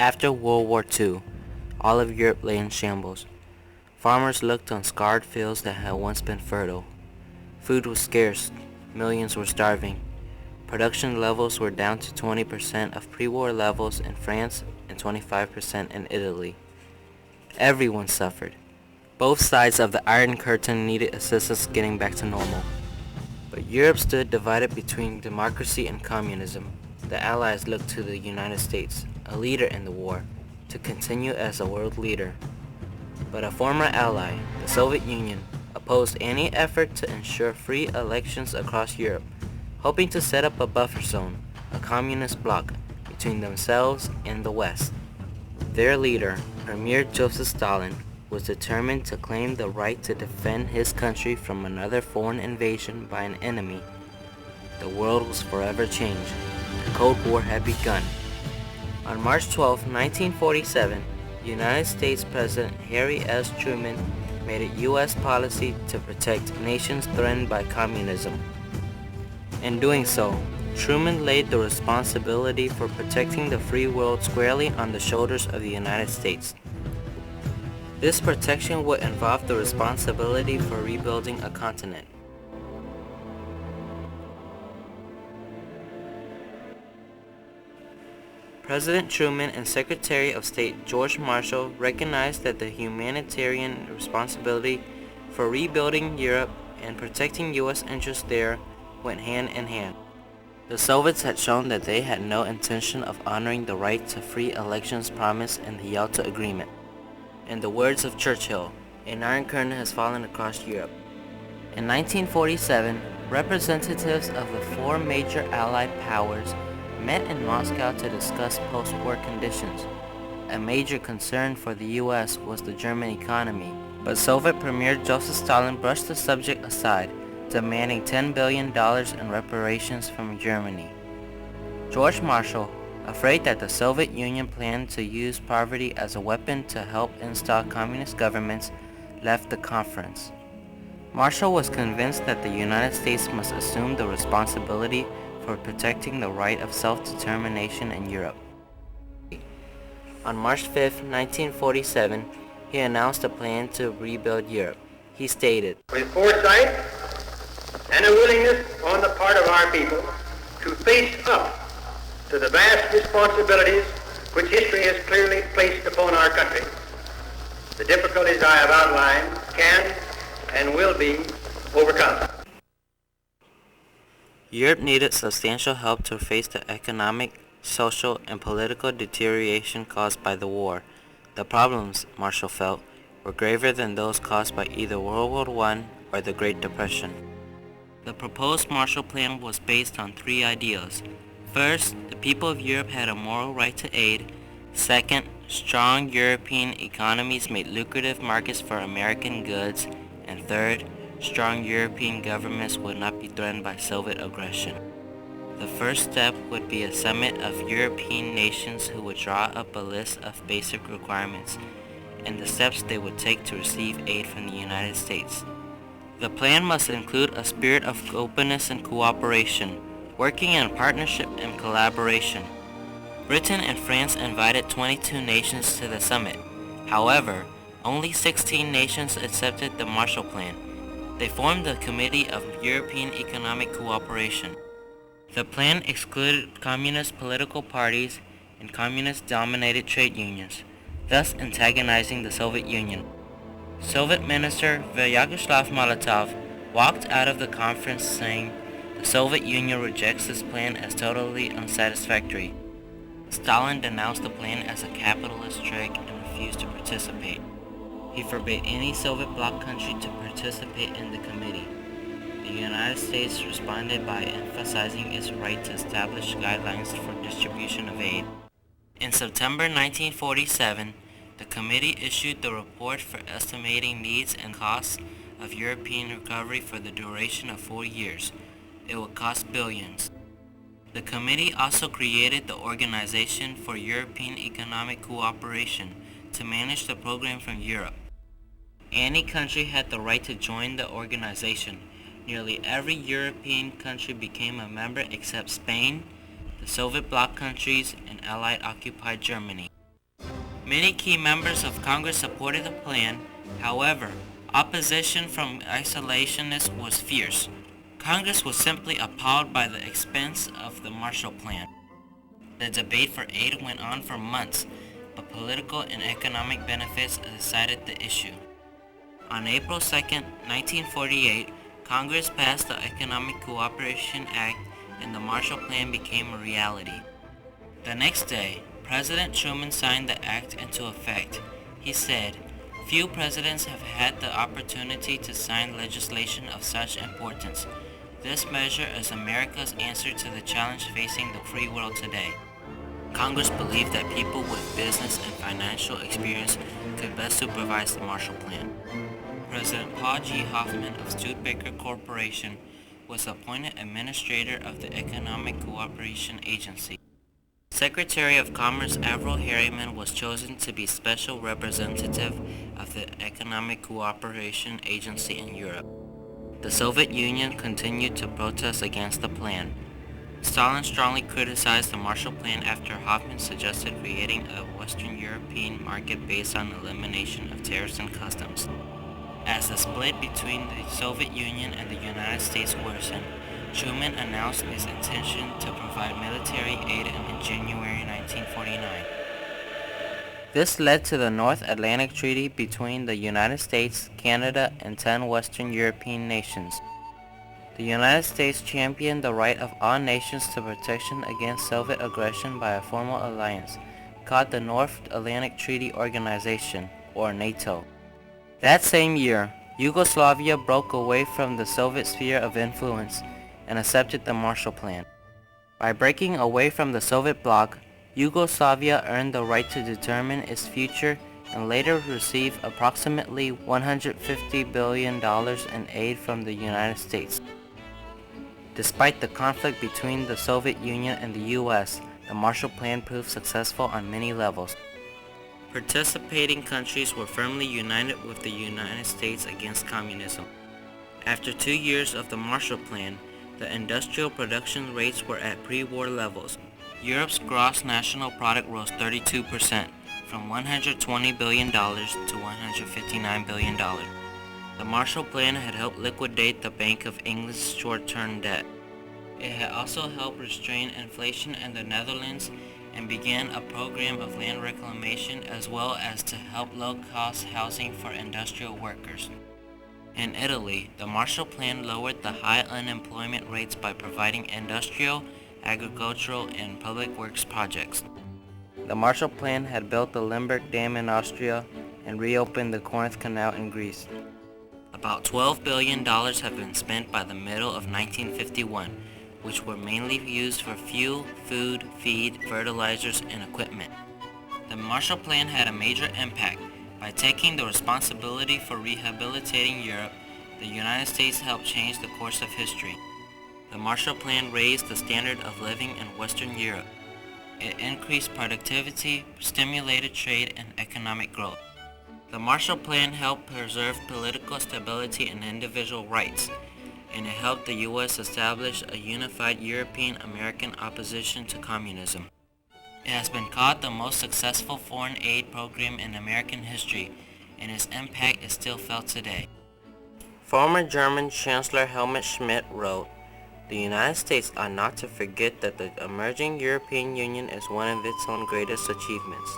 After World War II, all of Europe lay in shambles. Farmers looked on scarred fields that had once been fertile. Food was scarce, millions were starving. Production levels were down to 20% of pre-war levels in France and 25% in Italy. Everyone suffered. Both sides of the Iron Curtain needed assistance getting back to normal. But Europe stood divided between democracy and communism. The Allies looked to the United States, a leader in the war, to continue as a world leader. But a former ally, the Soviet Union, opposed any effort to ensure free elections across Europe, hoping to set up a buffer zone, a communist bloc, between themselves and the West. Their leader, Premier Joseph Stalin, was determined to claim the right to defend his country from another foreign invasion by an enemy. The world was forever changed. The Cold War had begun. On March 12, 1947, United States President Harry S. Truman made it U.S. policy to protect nations threatened by communism. In doing so, Truman laid the responsibility for protecting the free world squarely on the shoulders of the United States. This protection would involve the responsibility for rebuilding a continent. President Truman and Secretary of State George Marshall recognized that the humanitarian responsibility for rebuilding Europe and protecting U.S. interests there went hand in hand. The Soviets had shown that they had no intention of honoring the right to free elections promised in the Yalta Agreement. In the words of Churchill, an iron curtain has fallen across Europe. In 1947, representatives of the four major Allied powers met in Moscow to discuss post-war conditions. A major concern for the U.S. was the German economy, but Soviet Premier Joseph Stalin brushed the subject aside, demanding $10 billion in reparations from Germany. George Marshall, afraid that the Soviet Union planned to use poverty as a weapon to help install communist governments, left the conference. Marshall was convinced that the United States must assume the responsibility for protecting the right of self-determination in Europe. On March 5, 1947, he announced a plan to rebuild Europe. He stated, "With foresight and a willingness on the part of our people to face up to the vast responsibilities which history has clearly placed upon our country, the difficulties I have outlined can and will be overcome." Europe needed substantial help to face the economic, social, and political deterioration caused by the war. The problems, Marshall felt, were graver than those caused by either World War I or the Great Depression. The proposed Marshall Plan was based on three ideas. First, the people of Europe had a moral right to aid. Second, strong European economies made lucrative markets for American goods. And third, strong European governments would not be threatened by Soviet aggression. The first step would be a summit of European nations who would draw up a list of basic requirements and the steps they would take to receive aid from the United States. The plan must include a spirit of openness and cooperation, working in partnership and collaboration. Britain and France invited 22 nations to the summit. However, only 16 nations accepted the Marshall Plan. They formed the Committee of European Economic Cooperation. The plan excluded communist political parties and communist-dominated trade unions, thus antagonizing the Soviet Union. Soviet Minister Vyacheslav Molotov walked out of the conference saying, "The Soviet Union rejects this plan as totally unsatisfactory." Stalin denounced the plan as a capitalist trick and refused to participate. He forbade any Soviet bloc country to participate in the committee. The United States responded by emphasizing its right to establish guidelines for distribution of aid. In September 1947, the committee issued the report for estimating needs and costs of European recovery for the duration of 4 years. It would cost billions. The committee also created the Organization for European Economic Cooperation to manage the program from Europe. Any country had the right to join the organization. Nearly every European country became a member except Spain, the Soviet bloc countries, and Allied occupied Germany. Many key members of Congress supported the plan. However, opposition from isolationists was fierce. Congress was simply appalled by the expense of the Marshall Plan. The debate for aid went on for months, but political and economic benefits decided the issue. On April 2, 1948, Congress passed the Economic Cooperation Act and the Marshall Plan became a reality. The next day, President Truman signed the act into effect. He said, "Few presidents have had the opportunity to sign legislation of such importance. This measure is America's answer to the challenge facing the free world today." Congress believed that people with business and financial experience could best supervise the Marshall Plan. President Paul G. Hoffman of Studebaker Corporation was appointed administrator of the Economic Cooperation Agency. Secretary of Commerce Averell Harriman was chosen to be special representative of the Economic Cooperation Agency in Europe. The Soviet Union continued to protest against the plan. Stalin strongly criticized the Marshall Plan after Hoffman suggested creating a Western European market based on elimination of tariffs and customs. As the split between the Soviet Union and the United States worsened, Truman announced his intention to provide military aid in January 1949. This led to the North Atlantic Treaty between the United States, Canada, and 10 Western European nations. The United States championed the right of all nations to protection against Soviet aggression by a formal alliance, called the North Atlantic Treaty Organization, or NATO. That same year, Yugoslavia broke away from the Soviet sphere of influence and accepted the Marshall Plan. By breaking away from the Soviet bloc, Yugoslavia earned the right to determine its future and later received approximately $150 billion in aid from the United States. Despite the conflict between the Soviet Union and the U.S., the Marshall Plan proved successful on many levels. Participating countries were firmly united with the United States against communism. After 2 years of the Marshall Plan, the industrial production rates were at pre-war levels. Europe's gross national product rose 32%, from $120 billion to $159 billion. The Marshall Plan had helped liquidate the Bank of England's short-term debt. It had also helped restrain inflation in the Netherlands and began a program of land reclamation as well as to help low-cost housing for industrial workers. In Italy, the Marshall Plan lowered the high unemployment rates by providing industrial, agricultural, and public works projects. The Marshall Plan had built the Limburg Dam in Austria and reopened the Corinth Canal in Greece. About $12 billion have been spent by the middle of 1951, which were mainly used for fuel, food, feed, fertilizers, and equipment. The Marshall Plan had a major impact. By taking the responsibility for rehabilitating Europe, the United States helped change the course of history. The Marshall Plan raised the standard of living in Western Europe. It increased productivity, stimulated trade, and economic growth. The Marshall Plan helped preserve political stability and individual rights, and it helped the U.S. establish a unified European-American opposition to communism. It has been called the most successful foreign aid program in American history, and its impact is still felt today. Former German Chancellor Helmut Schmidt wrote, "The United States ought not to forget that the emerging European Union is one of its own greatest achievements.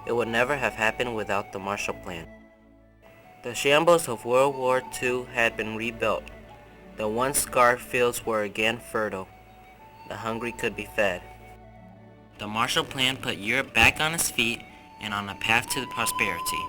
It would never have happened without the Marshall Plan." The shambles of World War II had been rebuilt. The once scarred fields were again fertile. The hungry could be fed. The Marshall Plan put Europe back on its feet and on a path to prosperity.